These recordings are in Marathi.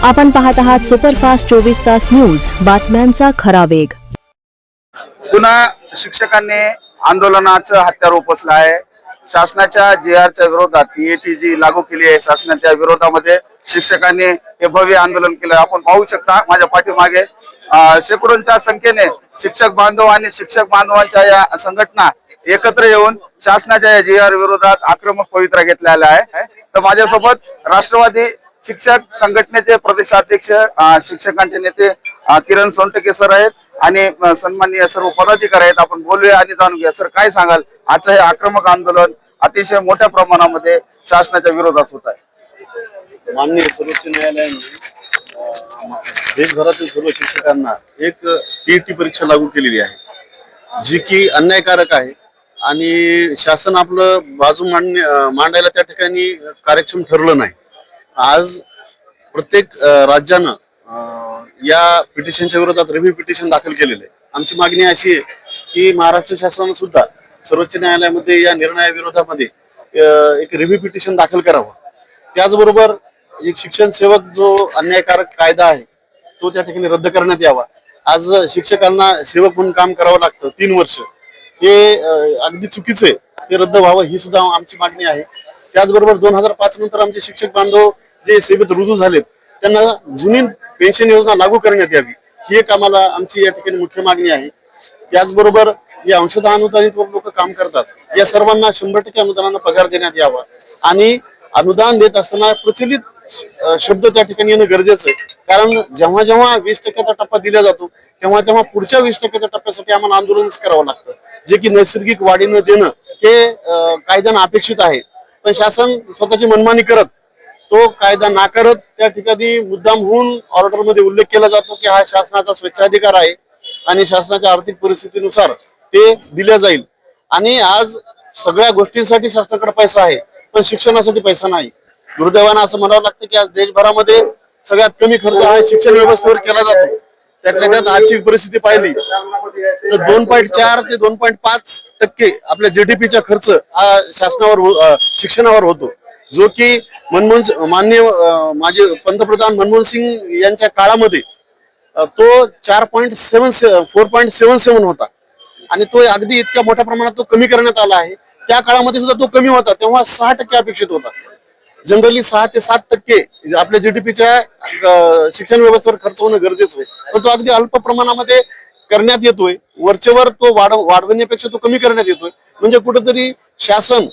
आपण पाहत आहात सुपरफास्ट 24 तास न्यूज, बातम्यांचा खरा वेग। पुन्हा शिक्षकांनी आंदोलनाचं हत्यार उपसलं आहे। शासनाच्या जीआरच्या विरोधात टीएटीजी लागू केली आहे। शासनाच्या विरोधामध्ये शिक्षकांनी हे भव्य आंदोलन केलं। आपण पाहू शकता माझ्या पाठीमागे शेकडोंच्या संख्येने शिक्षक बांधव आणि शिक्षक बांधवांच्या या संघटना एकत्र येऊन शासनाच्या या जीआर विरोधात आक्रमक पवित्रा घेतलेला आहे। तर माझ्यासोबत राष्ट्रवादी शिक्षक संघटनेचे प्रदेशाध्यक्ष शिक्षकांचे नेते किरण सोनटके सर आहेत आणि सन्माननीय सर्व पदाधिकारी आहेत। आपण बोलूया आणि जाणून घेऊया। सर, काय सांगाल, आजचं हे आक्रमक आंदोलन अतिशय मोठ्या प्रमाणामध्ये शासनाच्या विरोधात होत आहे? माननीय सर्वोच्च न्यायालयाने देशभरातील सर्व शिक्षकांना एक टीईटी परीक्षा लागू केलेली आहे, जी की अन्यायकारक आहे आणि शासन आपलं बाजू मांडायला त्या ठिकाणी कार्यक्षम ठरलं नाही। आज प्रत्येक राज्यानं या पिटिशनच्या विरोधात रिव्ह्यू पिटिशन दाखल केलेलं आहे। आमची मागणी अशी आहे की महाराष्ट्र शासनानं सुद्धा सर्वोच्च न्यायालयामध्ये या निर्णयाविरोधामध्ये एक रिव्ह्यू पिटिशन दाखल करावं। त्याचबरोबर एक शिक्षण सेवक जो अन्यायकारक कायदा आहे तो त्या ठिकाणी रद्द करण्यात यावा। आज शिक्षकांना सेवक म्हणून काम करावं लागतं 3 वर्ष, हे अगदी चुकीचं आहे, ते रद्द व्हावं ही सुद्धा आमची मागणी आहे। त्याचबरोबर 2005 नंतर आमचे शिक्षक बांधव जे सेवेत रुजू झालेत त्यांना जुनी पेन्शन योजना लागू करण्यात यावी, ही एक आम्हाला आमची या ठिकाणी मुख्य मागणी आहे। त्याचबरोबर या अंशतः अनुदानित लोक काम करतात, या सर्वांना 100% अनुदानानं पगार देण्यात यावा आणि अनुदान देत असताना प्रचलित शब्द त्या ठिकाणी येणं गरजेचं आहे। कारण जेव्हा जेव्हा 20%चा टप्पा दिला जातो तेव्हा तेव्हा पुढच्या 20%च्या टप्प्यासाठी आम्हाला आंदोलनच करावं लागतं, जे की नैसर्गिक वाढीनं देणं हे कायद्यानं अपेक्षित आहे। पण शासन स्वतःची मनमानी करत तो कायदा नाकारत त्या ठिकाणी मुद्दाम होऊन ऑर्डरमध्ये उल्लेख केला जातो की हा शासनाचा स्वेच्छाधिकार आहे आणि शासनाच्या आर्थिक परिस्थितीनुसार ते दिल्या जाईल। आणि आज सगळ्या गोष्टींसाठी शासनाकडे पैसा आहे पण शिक्षणासाठी पैसा नाही। दुर्दैवानं असं म्हणावं लागतं की आज देशभरामध्ये सगळ्यात कमी खर्च हा शिक्षण व्यवस्थेवर केला जातो। त्यातल्या त्यात आजची परिस्थिती पाहिली तर 2.4 ते 2.5% आपल्या जीडीपीचा खर्च हा शासनावर शिक्षणावर होतो, जो की माननीय माझे पंतप्रधान मनमोहन सिंग यांच्या काळामध्ये तो 4.77 होता आणि तो अगदी इतक्या मोठ्या प्रमाणात तो कमी करण्यात आला आहे। त्या काळामध्ये सुद्धा तो कमी होता, तेव्हा 6% अपेक्षित होता। जनरली 6 ते 7% आपल्या जीडीपीच्या शिक्षण व्यवस्थेवर खर्च होणं गरजेचं आहे, पण तो अगदी अल्प प्रमाणामध्ये करण्यात येतोय। वरचेवर तो वाढवण्यापेक्षा तो कमी करण्यात येतोय। म्हणजे कुठेतरी शासन,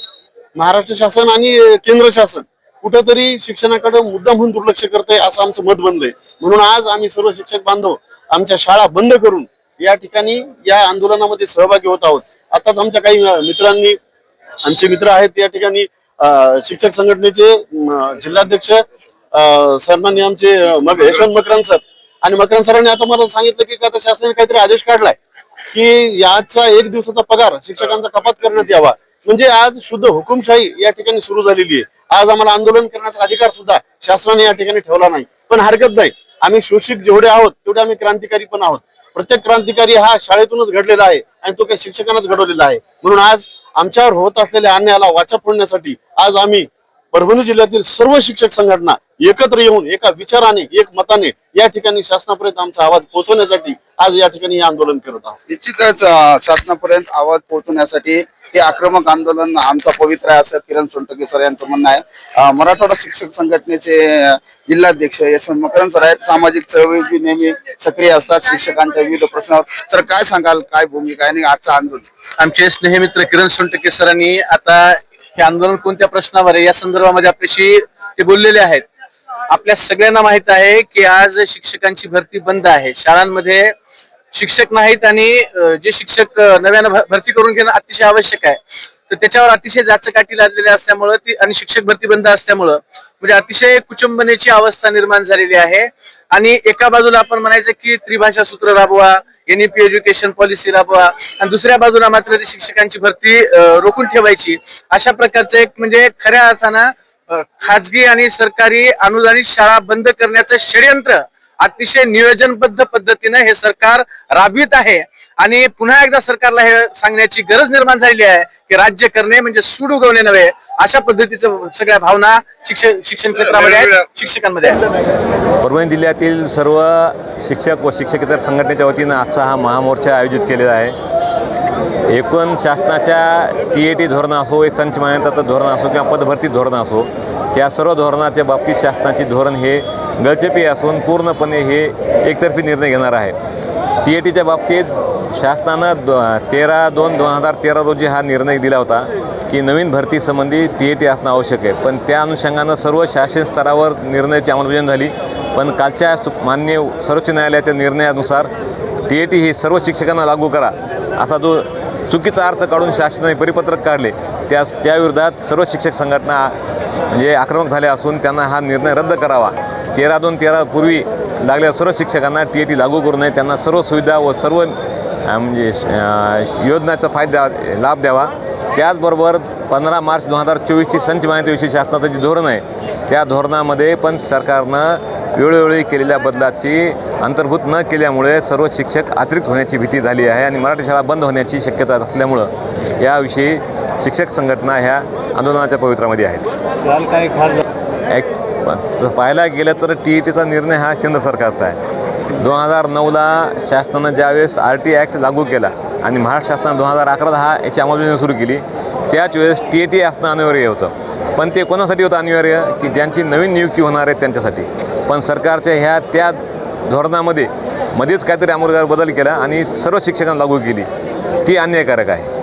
महाराष्ट्र शासन आणि केंद्र शासन कुठेतरी शिक्षणाकडे मुद्दाम म्हणून दुर्लक्ष करतंय असं आमचं मत बनलंय। म्हणून आज आम्ही सर्व शिक्षक बांधव आमच्या शाळा बंद करून या ठिकाणी या आंदोलनामध्ये सहभागी होत आहोत। आताच आमच्या काही मित्रांनी, आमचे मित्र आहेत या ठिकाणी शिक्षक संघटनेचे जिल्हाध्यक्ष सन्माननीय आमचे यशवंत मकरान सर, आणि मकरान सरांनी आता मला सांगितलं की आता शासनाने काहीतरी आदेश काढलाय की याचा 1 दिवसाचा पगार शिक्षकांचा कपात करण्यात यावा। म्हणजे आज शुद्ध हुकुमशाही या ठिकाणी सुरू झालेली आहे। आज आम्हाला आंदोलन करण्याचा अधिकार सुद्धा शासनाने या ठिकाणी ठेवला नाही, पण हरकत नाही, आम्ही शोषित जेवढे आहोत तेवढे आम्ही क्रांतिकारी पण आहोत। प्रत्येक क्रांतिकारी हा शाळेतूनच घडलेला आहे आणि तो काही शिक्षकांनाच घडवलेला आहे। म्हणून आज आमच्यावर होत असलेल्या अन्यायाला वाचा फोडण्यासाठी आज आम्ही परभणी जिल्ह्यातील सर्व शिक्षक संघटना एकत्र येऊन एका विचाराने, एक मताने या ठिकाणी शासनापर्यंत आमचा आवाज पोहोचवण्यासाठी आज या ठिकाणी हे आंदोलन करत आहोत। निश्चितच शासनापर्यंत आवाज पोहोचवण्यासाठी हे आक्रमक आंदोलन आमचा पवित्र आहे असं किरण सोनटके सर यांचं म्हणणं आहे। मराठवाडा शिक्षक संघटनेचे जिल्हाध्यक्ष यशवंत मकरान सर आहेत। सामाजिक चळवळीत नेहमी सक्रिय असतात शिक्षकांच्या विविध प्रश्नावर। सर, काय सांगाल, काय भूमिका आहे आणि आजचं आंदोलन? आमचे स्नेही मित्र किरण सोनटके सरांनी आता हे आंदोलन कोणत्या प्रश्नावर आहे या संदर्भामध्ये आपल्याशी ते बोललेले आहेत। आपल्या सगळ्यांना माहित आहे की आज शिक्षकांची भरती बंद आहे, शाळांमध्ये शिक्षक नाहीत आणि जे शिक्षक नव्यानं भरती करून घेणं अतिशय आवश्यक आहे। तर त्याच्यावर अतिशय जाचकाठी लादलेली असल्यामुळं ती आणि शिक्षक भरती बंद असल्यामुळं म्हणजे अतिशय कुचंबनेची अवस्था निर्माण झालेली आहे। आणि एका बाजूला आपण म्हणायचं की त्रिभाषा सूत्र राबवा, NEP एज्युकेशन पॉलिसी राबवा, आणि दुसऱ्या बाजूला मात्र ती शिक्षकांची भरती रोखून ठेवायची, अशा प्रकारचं एक म्हणजे खऱ्या अर्थानं खाजगी आणि सरकारी अनुदानित शाळा बंद करण्याचं षडयंत्र अतिशय नियोजनबद्ध पद्धतीने हे सरकार राबवित आहे आणि पुन्हा एकदा सरकारला हे सांगण्याची गरज निर्माण झालेली आहे की राज्य करणे म्हणजे सूड उगवणे नव्हे, अशा पद्धतीचं सगळ्या भावना शिक्षण क्षेत्रामध्ये आहेत, शिक्षकांमध्ये आहेत. परभणी जिल्ह्यातील सर्व शिक्षक व शिक्षकेतर संघटनेच्या वतीनं आजचा हा महामोर्चा आयोजित केलेला आहे. एकूण शासनाच्या TAT धोरण असो, एक संच मान्यताचं धोरण असो किंवा पदभरती धोरण असो, या सर्व धोरणाच्या बाबतीत शासनाचे धोरण हे गळचेपी असून पूर्णपणे हे एकतर्फी निर्णय घेणार आहे. TATच्या बाबतीत शासनानं 13/2/2013 रोजी हा निर्णय दिला होता की नवीन भरतीसंबंधी TAT असणं आवश्यक आहे. पण त्या अनुषंगानं सर्व शासन स्तरावर निर्णयाची अंमलबजावणी झाली. पण कालच्या मान्य सर्वोच्च न्यायालयाच्या निर्णयानुसार TAT ही सर्व शिक्षकांना लागू करा असा जो चुकीचा अर्थ काढून शासनाने परिपत्रक काढले, त्याविरोधात सर्व शिक्षक संघटना म्हणजे आक्रमक झाल्या असून त्यांना हा निर्णय रद्द करावा. 13/2/13 पूर्वी लागलेल्या सर्व शिक्षकांना TAT लागू करू नये, त्यांना सर्व सुविधा व सर्व म्हणजे योजनाचा लाभ द्यावा. त्याचबरोबर 15 मार्च 2024ची संच मान्यतेविषयी शासनाचं जे धोरण आहे त्या धोरणामध्ये पण सरकारनं वेळोवेळी केलेल्या बदलाची अंतर्भूत न केल्यामुळे सर्व शिक्षक अतिरिक्त होण्याची भीती झाली आहे आणि मराठी शाळा बंद होण्याची शक्यता असल्यामुळं याविषयी शिक्षक संघटना ह्या आंदोलनाच्या पवित्रामध्ये आहेत. पाहायला गेलं तर TATचा निर्णय हा केंद्र सरकारचा आहे. 2009ला शासनानं ज्यावेळेस RT ॲक्ट लागू केला आणि महाराष्ट्र शासनानं 2011 याची अंमलबजावणी सुरू केली, त्याच वेळेस TAT असणं अनिवार्य होतं. पण ते कोणासाठी होतं अनिवार्य? की ज्यांची नवीन नियुक्ती होणार आहे त्यांच्यासाठी. पण सरकारच्या त्या धोरणामध्ये मध्येच काहीतरी आमूलाग्र बदल केला आणि सर्व शिक्षकांना लागू केली, ती अन्यायकारक आहे.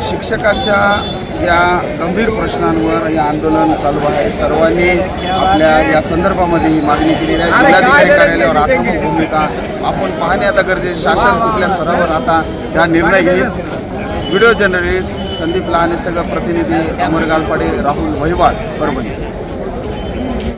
शिक्षकांच्या या गंभीर प्रश्नांवर हे आंदोलन चालू आहे. सर्वांनी आपल्या या संदर्भामध्ये मागणी केलेली आहे. जिल्हाधिकारी कार्यालयावर आक्रमक भूमिका आपण पाहणे आता गरजेचे. शासन कुठल्या स्तरावर आता हा निर्णय घेईल. व्हिडिओ जर्नलिस्ट संदीप लहाने सगळं प्रतिनिधी अमर गालपाडे, राहुल महिवाळ, परभणी.